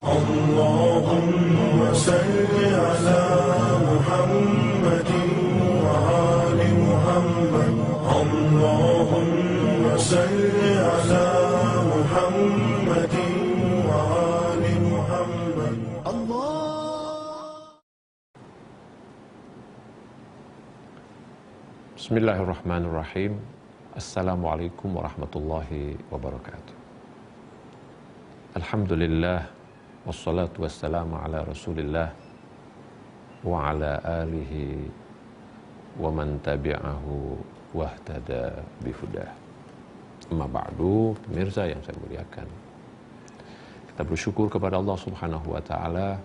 اللهم صل على محمد وآل محمد اللهم صل على محمد وآل محمد Bismillahirrahmanirrahim. Assalamualaikum warahmatullahi wabarakatuh. Alhamdulillah, wassalatu wassalamu ala rasulillah wa ala alihi wa man tabi'ahu wahtada bihudah. Amma ba'du, pemirsa yang saya muliakan, kita bersyukur kepada Allah subhanahu wa ta'ala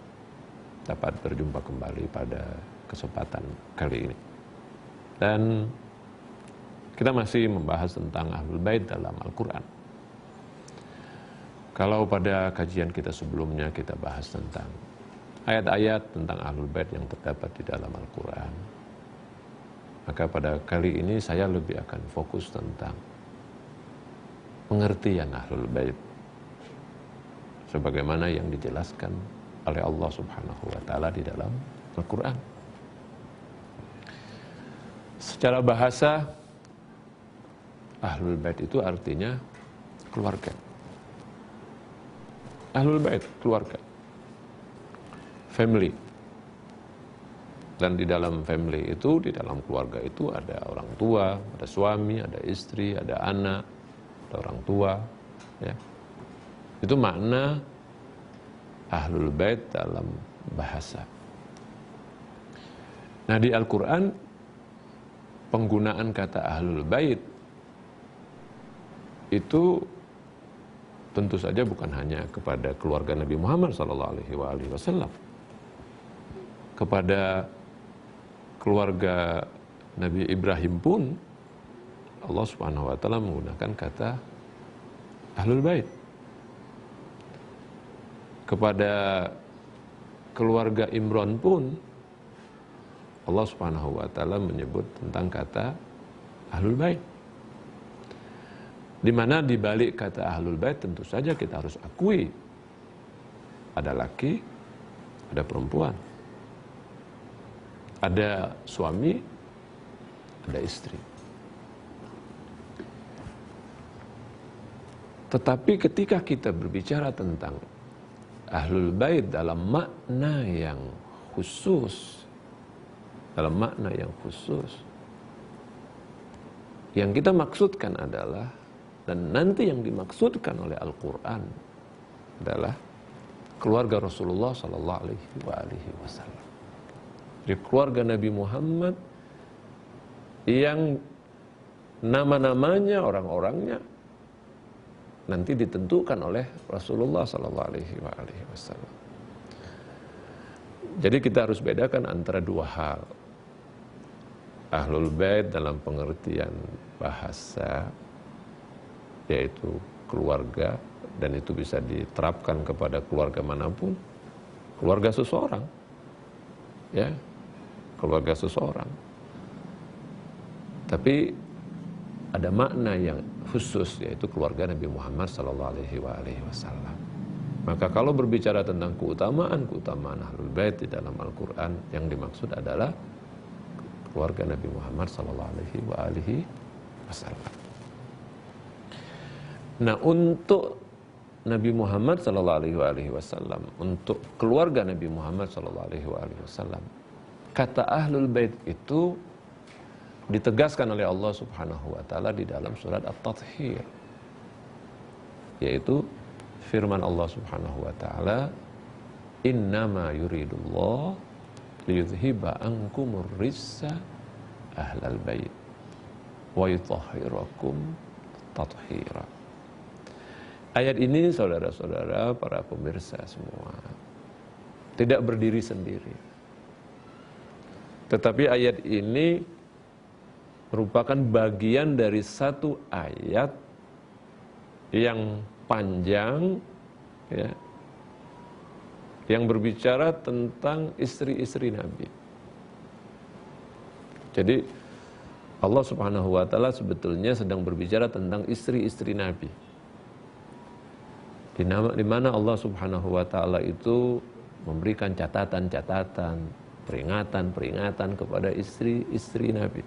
dapat berjumpa kembali pada kesempatan kali ini. Dan kita masih membahas tentang Ahlul Bait dalam Al-Quran. Kalau pada kajian kita sebelumnya kita bahas tentang ayat-ayat tentang Ahlul Bait yang terdapat di dalam Al-Quran, maka pada kali ini saya lebih akan fokus tentang pengertian Ahlul Bait sebagaimana yang dijelaskan oleh Allah Subhanahu wa ta'ala di dalam Al-Quran. Secara bahasa, Ahlul Bait itu artinya keluarga. Ahlul Bait, keluarga. Family. Dan di dalam family itu, di dalam keluarga itu ada orang tua, ada suami, ada istri, ada anak, ada orang tua. Ya. Itu makna Ahlul Bait dalam bahasa. Nah, di Al-Quran, penggunaan kata Ahlul Bait itu tentu saja bukan hanya kepada keluarga Nabi Muhammad SAW. Kepada keluarga Nabi Ibrahim pun Allah Subhanahu wa ta'ala menggunakan kata Ahlul Bait. Kepada keluarga Imran pun Allah Subhanahu wa ta'ala menyebut tentang kata Ahlul Bait. Di mana di balik kata Ahlul Bait tentu saja kita harus akui ada laki, ada perempuan, ada suami, ada istri. Tetapi ketika kita berbicara tentang Ahlul Bait dalam makna yang khusus, yang kita maksudkan adalah, dan nanti yang dimaksudkan oleh Al-Quran adalah keluarga Rasulullah SAW. Jadi keluarga Nabi Muhammad yang nama-namanya, orang-orangnya nanti ditentukan oleh Rasulullah SAW. Jadi kita harus bedakan antara dua hal. Ahlul Bait dalam pengertian bahasa, yaitu keluarga, dan itu bisa diterapkan kepada keluarga manapun, keluarga seseorang, ya, keluarga seseorang. Tapi ada makna yang khusus, yaitu keluarga Nabi Muhammad SAW. Maka kalau berbicara tentang keutamaan Ahlul Bait di dalam Al-Quran, yang dimaksud adalah keluarga Nabi Muhammad SAW. Nah, untuk Nabi Muhammad SAW, untuk keluarga Nabi Muhammad SAW, kata Ahlul Bait itu ditegaskan oleh Allah Subhanahu wa ta'ala di dalam surat At-Tathir, yaitu firman Allah Subhanahu wa ta'ala, innama yuridullah liyudhiba ankumur rissa ahlal bait wa yutahhirakum tathira. Ayat ini, saudara-saudara, para pemirsa semua, tidak berdiri sendiri. Tetapi ayat ini merupakan bagian dari satu ayat yang panjang, ya, yang berbicara tentang istri-istri Nabi. Jadi Allah Subhanahu wa ta'ala sebetulnya sedang berbicara tentang istri-istri Nabi. di mana Allah Subhanahu wa taala itu memberikan catatan-catatan, peringatan-peringatan kepada istri-istri Nabi.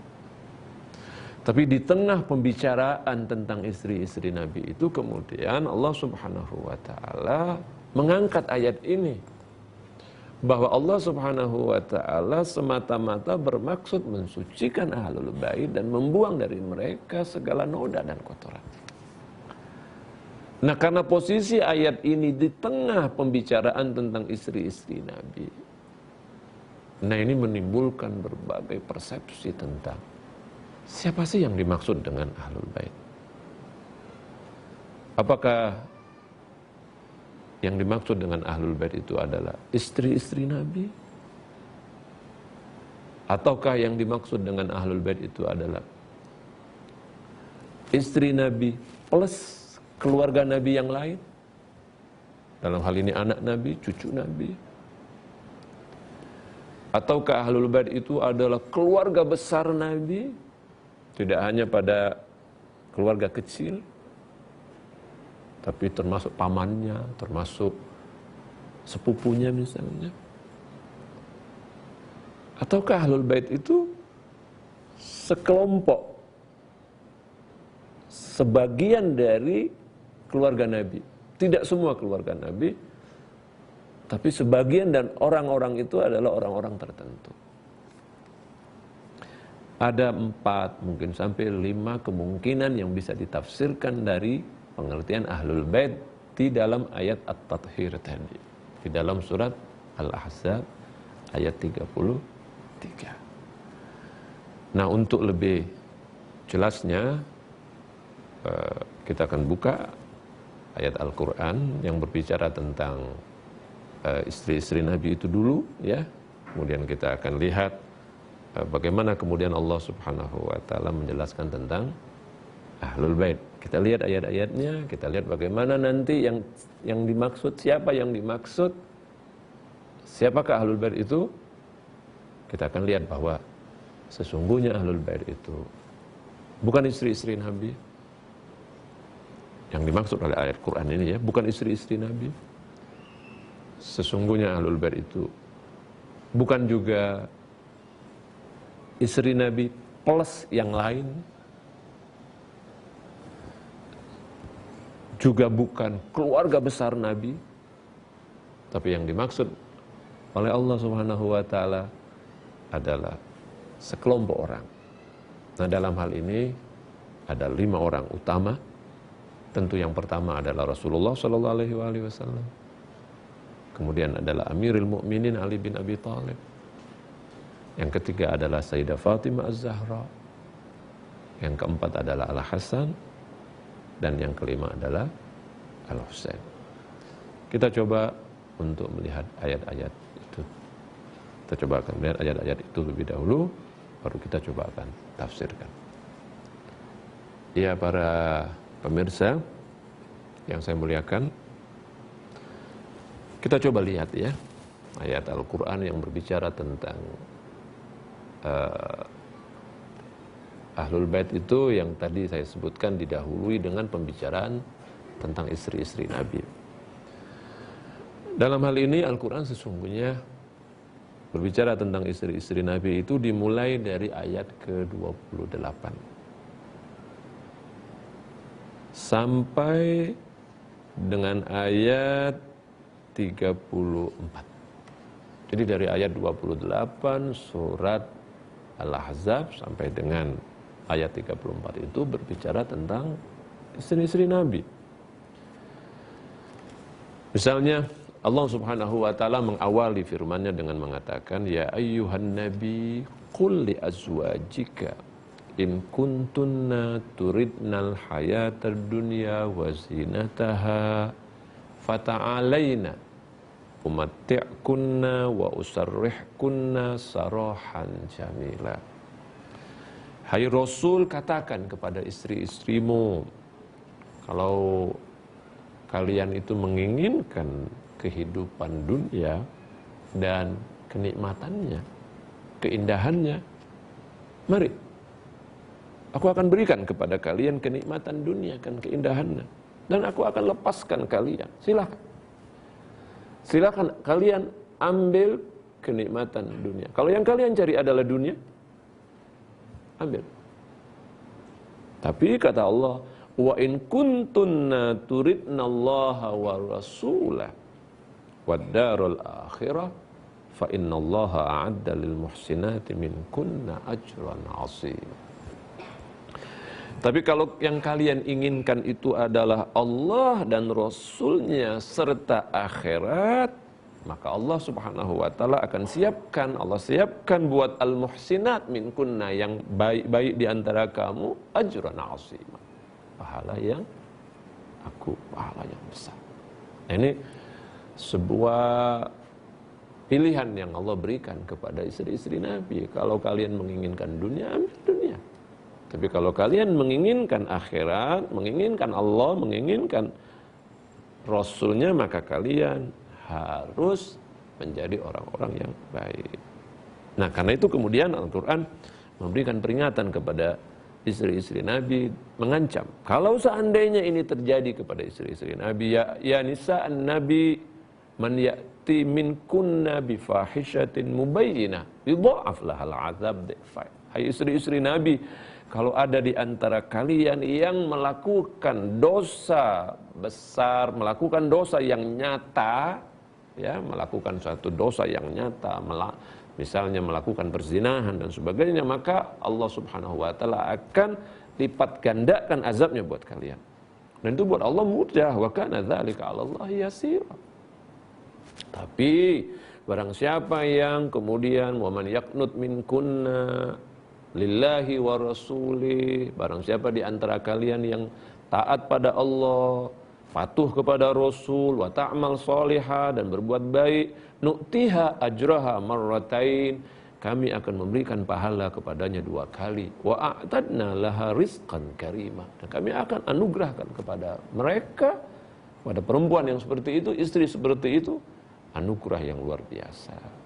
Tapi di tengah pembicaraan tentang istri-istri Nabi itu kemudian Allah Subhanahu wa taala mengangkat ayat ini, bahwa Allah Subhanahu wa taala semata-mata bermaksud mensucikan ahlul bait dan membuang dari mereka segala noda dan kotoran. Nah, karena posisi ayat ini di tengah pembicaraan tentang istri-istri Nabi, nah ini menimbulkan berbagai persepsi tentang siapa sih yang dimaksud dengan ahlul bait. Apakah yang dimaksud dengan ahlul bait itu adalah istri-istri Nabi? Ataukah yang dimaksud dengan ahlul bait itu adalah istri Nabi plus keluarga Nabi yang lain? Dalam hal ini anak Nabi, cucu Nabi. Ataukah ahlul bait itu adalah keluarga besar Nabi, tidak hanya pada keluarga kecil, tapi termasuk pamannya, termasuk sepupunya misalnya. Ataukah ahlul bait itu sekelompok, sebagian dari keluarga Nabi? Tidak semua keluarga Nabi, tapi sebagian, dan orang-orang itu adalah orang-orang tertentu. Ada 4, mungkin sampai 5 kemungkinan yang bisa ditafsirkan dari pengertian ahlul bait di dalam ayat At-Tathhir tadi, di dalam surat Al-Ahzab ayat 33. Nah, untuk lebih jelasnya kita akan buka ayat Al-Quran yang berbicara tentang istri-istri Nabi itu dulu, ya. Kemudian kita akan lihat bagaimana kemudian Allah Subhanahu wa taala menjelaskan tentang ahlul bait. Kita lihat ayat-ayatnya, kita lihat bagaimana nanti yang dimaksud, siapa yang dimaksud, siapakah ahlul bait itu. Kita akan lihat bahwa sesungguhnya ahlul bait itu bukan istri-istri Nabi yang dimaksud oleh ayat Quran ini, ya, bukan istri-istri Nabi. Sesungguhnya ahlul bait itu bukan juga istri Nabi plus yang lain, juga bukan keluarga besar Nabi, tapi yang dimaksud oleh Allah Subhanahu wa taala adalah sekelompok orang. Nah, dalam hal ini ada 5 orang utama. Tentu yang pertama adalah Rasulullah sallallahu alaihi wasallam. Kemudian adalah Amirul Mukminin Ali bin Abi Thalib. Yang ketiga adalah Sayyidah Fatimah Az-Zahra. Yang keempat adalah Al-Hasan, dan yang kelima adalah Al-Husain. Kita coba untuk melihat ayat-ayat itu. Kita coba akan melihat ayat-ayat itu lebih dahulu, baru kita coba akan tafsirkan. Ya, para pemirsa yang saya muliakan, kita coba lihat, ya, ayat Al-Quran yang berbicara tentang ahlul bait itu yang tadi saya sebutkan didahului dengan pembicaraan tentang istri-istri Nabi. Dalam hal ini Al-Quran sesungguhnya berbicara tentang istri-istri Nabi itu dimulai dari ayat ke-28 sampai dengan ayat 34. Jadi dari ayat 28 surat Al-Ahzab sampai dengan ayat 34 itu berbicara tentang istri-istri Nabi. Misalnya Allah Subhanahu wa taala mengawali firman-Nya dengan mengatakan, ya ayyuhan nabi qul li azwajika in kuntunna turidnal hayatad dunya wa zinataha fata'alaina umatti'kunna wa usarrihkunna sarahan jamila. Hai Rasul, katakan kepada istri-istrimu, kalau kalian itu menginginkan kehidupan dunia dan kenikmatannya, keindahannya, mari aku akan berikan kepada kalian kenikmatan dunia dan keindahannya. dan aku akan lepaskan kalian. Silakan. Silakan kalian ambil kenikmatan dunia. Kalau yang kalian cari adalah dunia, ambil. Tapi kata Allah, wa in kuntunna turidnallaha wa rasulah wad darul akhirah fa innallaha a'adda lil muhsinati minkunna ajran 'azim. Tapi kalau yang kalian inginkan itu adalah Allah dan Rasulnya serta akhirat, maka Allah subhanahu wa ta'ala akan siapkan, Allah siapkan buat al-muhsinat minkunna, yang baik-baik di antara kamu, ajran 'azim, pahala yang pahala yang besar. Nah, ini sebuah pilihan yang Allah berikan kepada istri-istri Nabi. Kalau kalian menginginkan dunia, ambil dunia. Tapi kalau kalian menginginkan akhirat, menginginkan Allah, menginginkan Rasulnya, maka kalian harus menjadi orang-orang yang baik. Nah, karena itu kemudian Al-Quran memberikan peringatan kepada istri-istri Nabi, mengancam. Kalau seandainya ini terjadi kepada istri-istri Nabi, ya nisa'an Nabi, man ya'ti min kunna bifahishatin mubayyinah yudha'af lahal azab dhi'fain. Hai istri-istri Nabi, kalau ada di antara kalian yang melakukan dosa besar, melakukan dosa yang nyata, ya, melakukan suatu dosa yang nyata, misalnya melakukan perzinahan dan sebagainya, maka Allah subhanahu wa ta'ala akan lipat gandakan azabnya buat kalian. Dan itu buat Allah mudah, wa kana dzalika 'ala Allah yasira. Tapi barang siapa yang kemudian wa man yaqnut minkunna lillahi wa rasulih, barang siapa di antara kalian yang taat pada Allah, patuh kepada Rasul, wa ta'mal salihah, dan berbuat baik, nu'tiha ajraha marratain, kami akan memberikan pahala kepadanya 2 kali, wa a'tadna laha rizqan karimah, dan kami akan anugerahkan kepada mereka, pada perempuan yang seperti itu, istri seperti itu, anugerah yang luar biasa.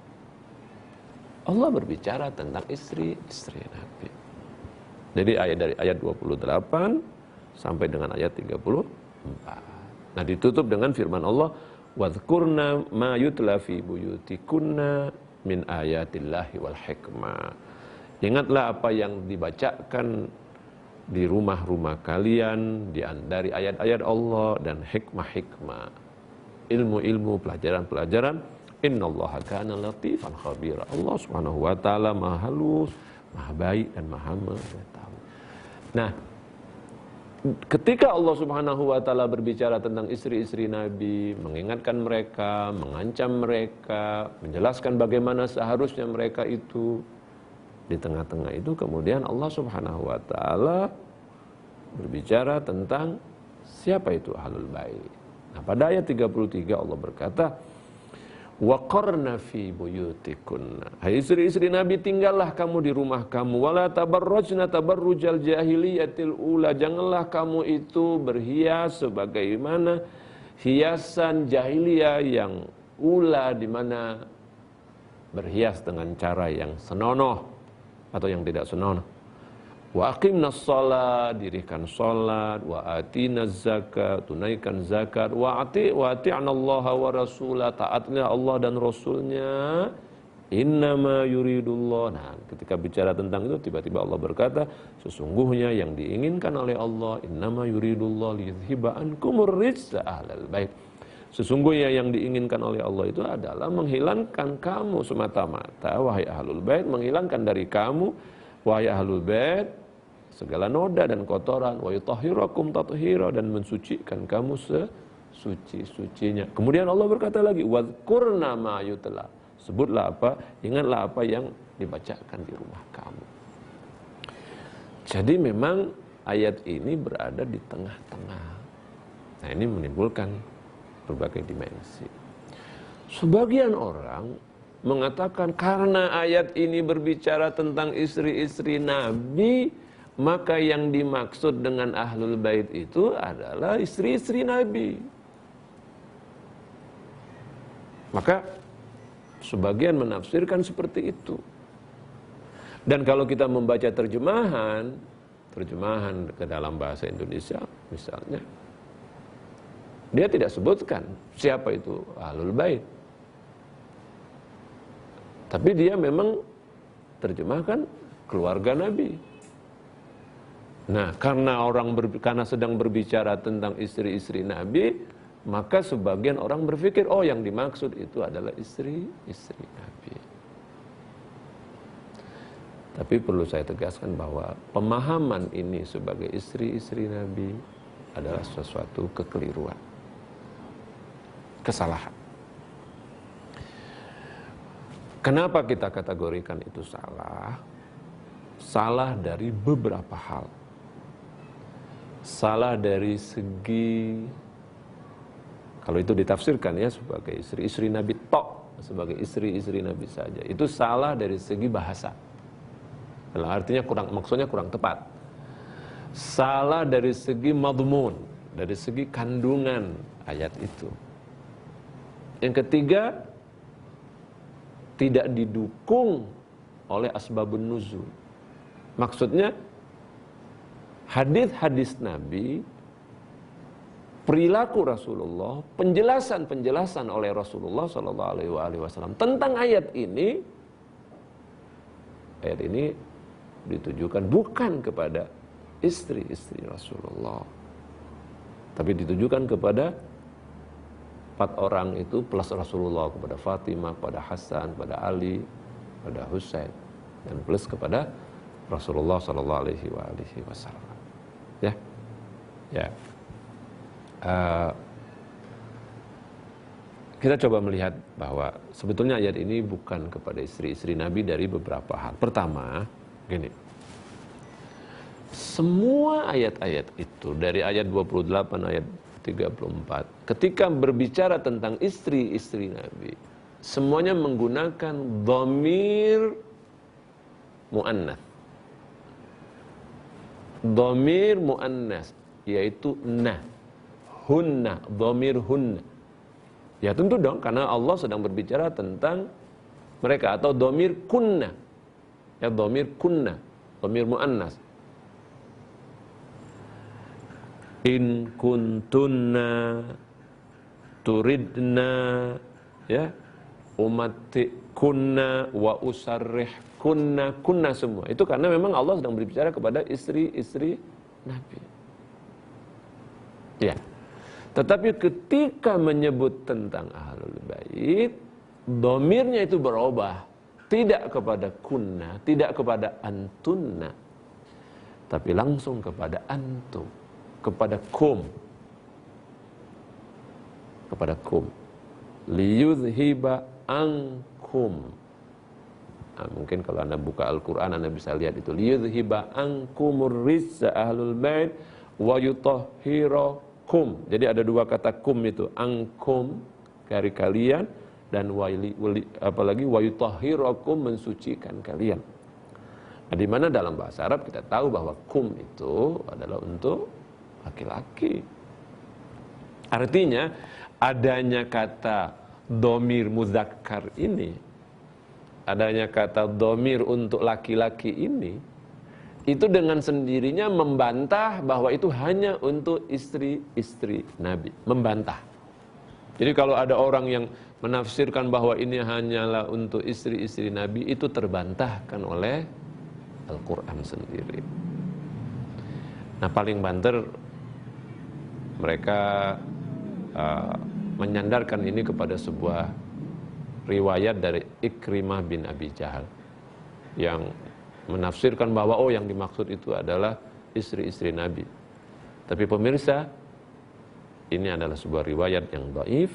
Allah berbicara tentang istri-istri Nabi. Jadi dari ayat 28 sampai dengan ayat 34. Nah, ditutup dengan firman Allah, wadhkurna ma yutla fi buyutikunna min ayatillahi wal hikmah. Ingatlah apa yang dibacakan di rumah-rumah kalian dari ayat-ayat Allah dan hikmah-hikmah, ilmu-ilmu, pelajaran-pelajaran. Innallaha kana latifan khabira. Allah subhanahu wa ta'ala maha halus, maha baik, dan maha mengetahui. Nah, ketika Allah subhanahu wa ta'ala berbicara tentang istri-istri Nabi, mengingatkan mereka, mengancam mereka, menjelaskan bagaimana seharusnya mereka itu, di tengah-tengah itu kemudian Allah subhanahu wa ta'ala berbicara tentang siapa itu ahlul bait. Nah, pada ayat 33 Allah berkata, waqarna fi buyutikunna. Hai istri-istri Nabi, tinggallah kamu di rumah kamu, wala tabarrajna tabarrujal jahiliyatil ula, janganlah kamu itu berhias sebagaimana hiasan jahiliyah yang ula, di mana berhias dengan cara yang senonoh atau yang tidak senonoh. Wa aqimnas shalah, dirikan salat, wa atinaz zakat, tunaikan zakat, wa ati'nallaha wa rasulah, taatnya Allah dan Rasulnya. Innama yuridullah. Nah, ketika bicara tentang itu, tiba-tiba Allah berkata, sesungguhnya yang diinginkan oleh Allah, innama yuridullah liyudhiba ankumur rijsa ahlal bait. Sesungguhnya yang diinginkan oleh Allah itu adalah menghilangkan kamu semata-mata, wahai ahlul bait, menghilangkan dari kamu, wahai ahlul bait, segala noda dan kotoran, wa yutahhirakum tathira, dan mensucikan kamu sesuci-sucinya. Kemudian Allah berkata lagi, wadhkurna ma yutla, sebutlah apa, ingatlah apa yang dibacakan di rumah kamu. Jadi memang ayat ini berada di tengah-tengah. Nah, ini menimbulkan berbagai dimensi. Sebagian orang mengatakan karena ayat ini berbicara tentang istri-istri Nabi, maka yang dimaksud dengan ahlul bait itu adalah istri-istri Nabi. Maka sebagian menafsirkan seperti itu. Dan kalau kita membaca terjemahan ke dalam bahasa Indonesia misalnya, Dia tidak sebutkan siapa itu Ahlul Bait. Tapi dia memang terjemahkan keluarga Nabi. Nah, karena sedang berbicara tentang istri-istri Nabi, maka sebagian orang berpikir, oh yang dimaksud itu adalah istri-istri Nabi. Tapi perlu saya tegaskan bahwa pemahaman ini sebagai istri-istri Nabi adalah sesuatu kekeliruan, kesalahan. Kenapa kita kategorikan itu salah? Salah dari beberapa hal. Salah dari segi, kalau itu ditafsirkan ya sebagai istri-istri Nabi tok, sebagai istri-istri Nabi saja, itu salah dari segi bahasa. Artinya maksudnya kurang tepat. Salah dari segi madmun, dari segi kandungan ayat itu. Yang ketiga, tidak didukung oleh asbabun nuzul. Maksudnya hadis-hadis Nabi, perilaku Rasulullah, penjelasan-penjelasan oleh Rasulullah SAW tentang ayat ini ditujukan bukan kepada istri-istri Rasulullah, tapi ditujukan kepada 4 orang itu plus Rasulullah, kepada Fatimah, kepada Hasan, kepada Ali, kepada Husain, dan plus kepada Rasulullah SAW. Ya, ya. Kita coba melihat bahwa sebetulnya ayat ini bukan kepada istri-istri Nabi dari beberapa hal. Pertama, gini. Semua ayat-ayat itu dari ayat 28, ayat 34, ketika berbicara tentang istri-istri Nabi, semuanya menggunakan dhamir mu'annas. Dhamir mu'annas, yaitu nah, hunna, dhamir hunna. Ya tentu dong, karena Allah sedang berbicara tentang mereka, atau dhamir kunna. Ya, dhamir kunna, dhamir mu'annas. In kuntunna turidna, ya, umatikunna wa usarrih kunna semua. Itu karena memang Allah sedang berbicara kepada istri-istri Nabi. Ya. Tetapi ketika menyebut tentang Ahlul Bait, dhamirnya itu berubah. Tidak kepada kunna, tidak kepada antunna, tapi langsung kepada antum, kepada kum. Kepada kum. Liyudhiba ankum. Nah, mungkin kalau Anda buka Al-Quran, Anda bisa lihat itu. Liyudhiba ankumur rizza ahlul bait wa yutahhirakum. Jadi ada 2 kata kum itu. Angkum, dari kalian, dan apalagi wa yutahhirakum, mensucikan kalian. Nah, di mana dalam bahasa Arab kita tahu bahwa kum itu adalah untuk laki-laki. Artinya adanya kata dhamir mudzakkar ini, adanya kata dhamir untuk laki-laki ini, itu dengan sendirinya membantah bahwa itu hanya untuk istri-istri Nabi. Membantah. Jadi kalau ada orang yang menafsirkan bahwa ini hanyalah untuk istri-istri Nabi, itu terbantahkan oleh Al-Quran sendiri. Nah, paling banter mereka menyandarkan ini kepada sebuah riwayat dari Ikrimah bin Abi Jahal yang menafsirkan bahwa yang dimaksud itu adalah istri-istri Nabi. Tapi pemirsa, ini adalah sebuah riwayat yang dhaif,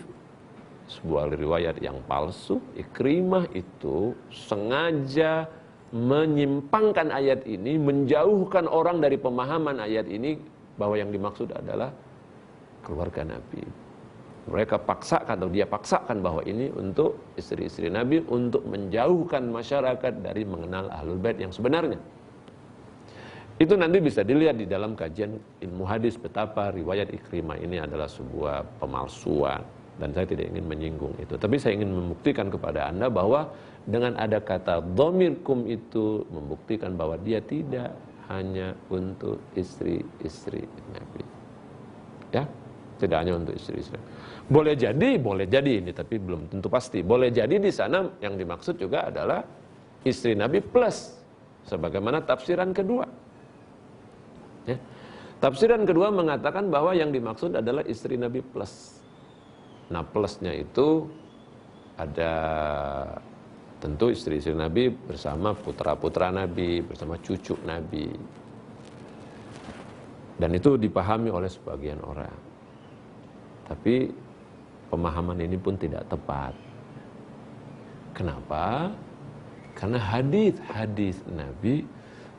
sebuah riwayat yang palsu. Ikrimah itu sengaja menyimpangkan ayat ini, menjauhkan orang dari pemahaman ayat ini bahwa yang dimaksud adalah keluarga Nabi. Mereka paksakan, atau dia paksakan bahwa ini untuk istri-istri Nabi, untuk menjauhkan masyarakat dari mengenal Ahlul Bait yang sebenarnya. Itu nanti bisa dilihat di dalam kajian ilmu hadis betapa riwayat Ikrimah ini adalah sebuah pemalsuan, dan saya tidak ingin menyinggung itu. Tapi saya ingin membuktikan kepada Anda bahwa dengan ada kata dhamir kum itu membuktikan bahwa dia tidak hanya untuk istri-istri Nabi. Ya. Tidak hanya untuk istri-istri. Boleh jadi ini, tapi belum tentu pasti. Boleh jadi di sana yang dimaksud juga adalah istri Nabi plus, sebagaimana tafsiran kedua. Ya. Tafsiran kedua mengatakan bahwa yang dimaksud adalah istri Nabi plus. Nah, plusnya itu ada tentu istri-istri Nabi bersama putra-putra Nabi, bersama cucu Nabi. Dan itu dipahami oleh sebagian orang. Tapi pemahaman ini pun tidak tepat. Kenapa? Karena hadis-hadis Nabi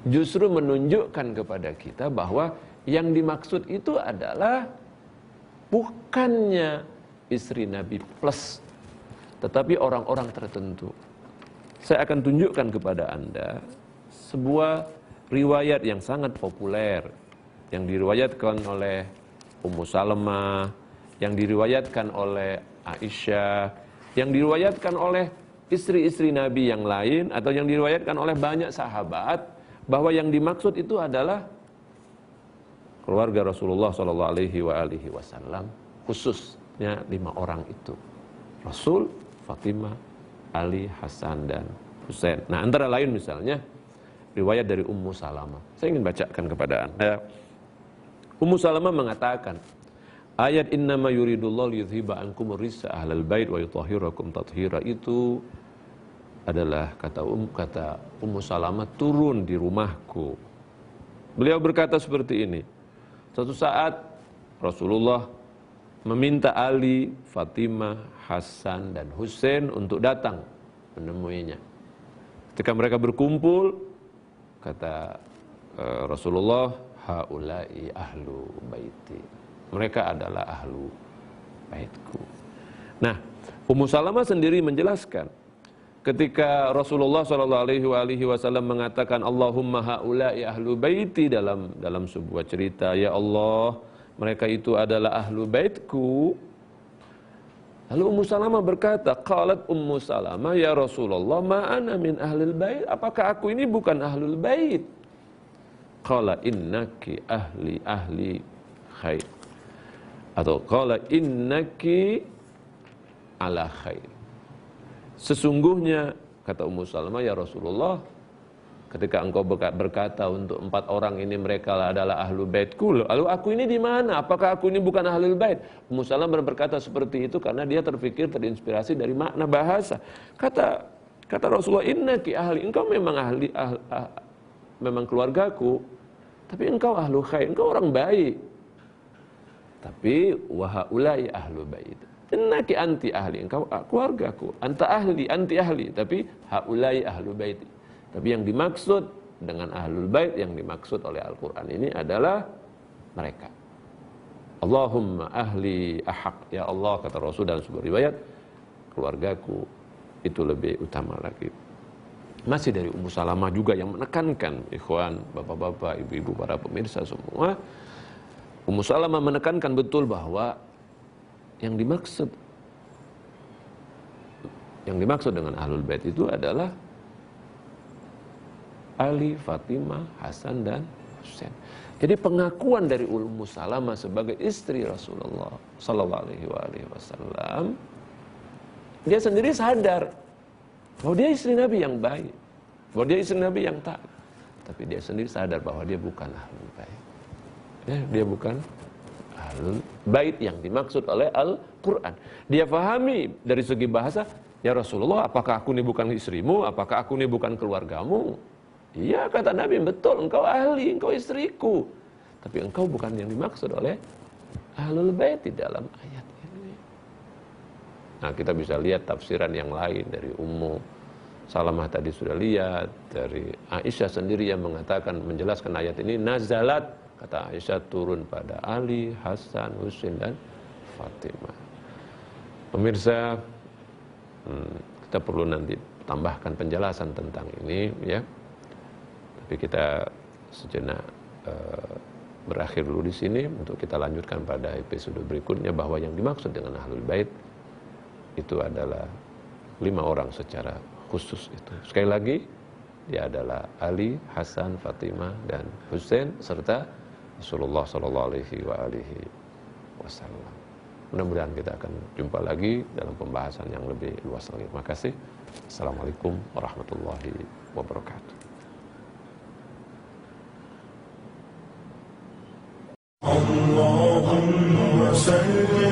justru menunjukkan kepada kita bahwa yang dimaksud itu adalah bukannya istri Nabi plus, tetapi orang-orang tertentu. Saya akan tunjukkan kepada Anda sebuah riwayat yang sangat populer, yang diriwayatkan oleh Ummu Salamah, yang diriwayatkan oleh Aisyah, yang diriwayatkan oleh istri-istri Nabi yang lain, atau yang diriwayatkan oleh banyak sahabat, bahwa yang dimaksud itu adalah keluarga Rasulullah SAW, khususnya 5 orang itu: Rasul, Fatimah, Ali, Hasan, dan Husain. Nah, antara lain misalnya riwayat dari Ummu Salamah. Saya ingin bacakan kepada Anda. Ummu Salamah mengatakan, ayat innama yuridullahu liyudhiba ankum rijsa ahlal bait wa yutahhirakum tathira itu adalah kata Ummu Salamah turun di rumahku. Beliau berkata seperti ini. Suatu saat Rasulullah meminta Ali, Fatimah, Hasan, dan Husain untuk datang menemuinya. Ketika mereka berkumpul, kata Rasulullah, haulai ahlu baiti. Mereka adalah ahlu baitku. Nah, Ummu Salamah sendiri menjelaskan, ketika Rasulullah SAW mengatakan Allahumma haulai ahlu baiti dalam sebuah cerita, ya Allah, mereka itu adalah ahlu baitku. Lalu Ummu Salamah berkata, qalat Ummu Salamah, ya Rasulullah, ma ana min ahlil bait. Apakah aku ini bukan ahlul bait? Qala innaki ahli khair. Atau qala innaki ala khair. Sesungguhnya, kata Ummu Salamah, ya Rasulullah, ketika engkau berkata untuk 4 orang ini mereka adalah ahlu baitku, lalu aku ini di mana? Apakah aku ini bukan ahlul bait? Ummu Salamah berkata seperti itu karena dia terpikir, terinspirasi dari makna bahasa. Kata Rasulullah, innaki ahli, engkau memang ahli, memang keluargaku, tapi engkau ahlu khair, engkau orang baik. Tapi wahaulai ahlu bait. Innaki anti ahli, engkau keluargaku. Anta ahli, anti ahli, tapi haulai ahlu bait. Tapi yang dimaksud dengan ahlul bait, yang dimaksud oleh Al-Quran ini adalah mereka. Allahumma ahli ahaq. Ya Allah, kata Rasul dalam sebuah riwayat, keluargaku itu lebih utama lagi. Masih dari Ummu Salamah juga yang menekankan, ikhwan, bapak-bapak, ibu-ibu, para pemirsa semua, Ummu Salamah menekankan betul bahwa yang dimaksud dengan ahlul bait itu adalah Ali, Fatimah, Hasan, dan Husain. Jadi pengakuan dari Ummu Salamah sebagai istri Rasulullah sallallahu alaihi wasallam, dia sendiri sadar bahwa dia istri Nabi yang baik, bahwa dia istri Nabi yang taat. Tapi dia sendiri sadar bahwa dia bukan ahlul bait. Ya, dia bukan ahlul bait yang dimaksud oleh Al-Quran. Dia fahami dari segi bahasa, ya Rasulullah, apakah aku ini bukan istrimu? Apakah aku ini bukan keluargamu? Iya, kata Nabi, betul, engkau ahli, engkau istriku. Tapi engkau bukan yang dimaksud oleh ahlul bait di dalam ayat ini. Nah, kita bisa lihat tafsiran yang lain dari Ummu Salamah tadi sudah lihat, dari Aisyah sendiri yang mengatakan, menjelaskan ayat ini, nazalat, kata Aisyah, turun pada Ali, Hasan, Husain, dan Fatimah. Pemirsa, kita perlu nanti tambahkan penjelasan tentang ini, ya. Tapi kita sejenak berakhir dulu di sini untuk kita lanjutkan pada episode berikutnya, bahwa yang dimaksud dengan ahlul bait itu adalah 5 orang secara khusus itu. Sekali lagi, dia adalah Ali, Hasan, Fatimah, dan Husain serta Rasulullah sallallahu alaihi wasallam. Mudah-mudahan kita akan jumpa lagi dalam pembahasan yang lebih luas lagi. Terima kasih. Assalamualaikum warahmatullahi wabarakatuh. اللهم صل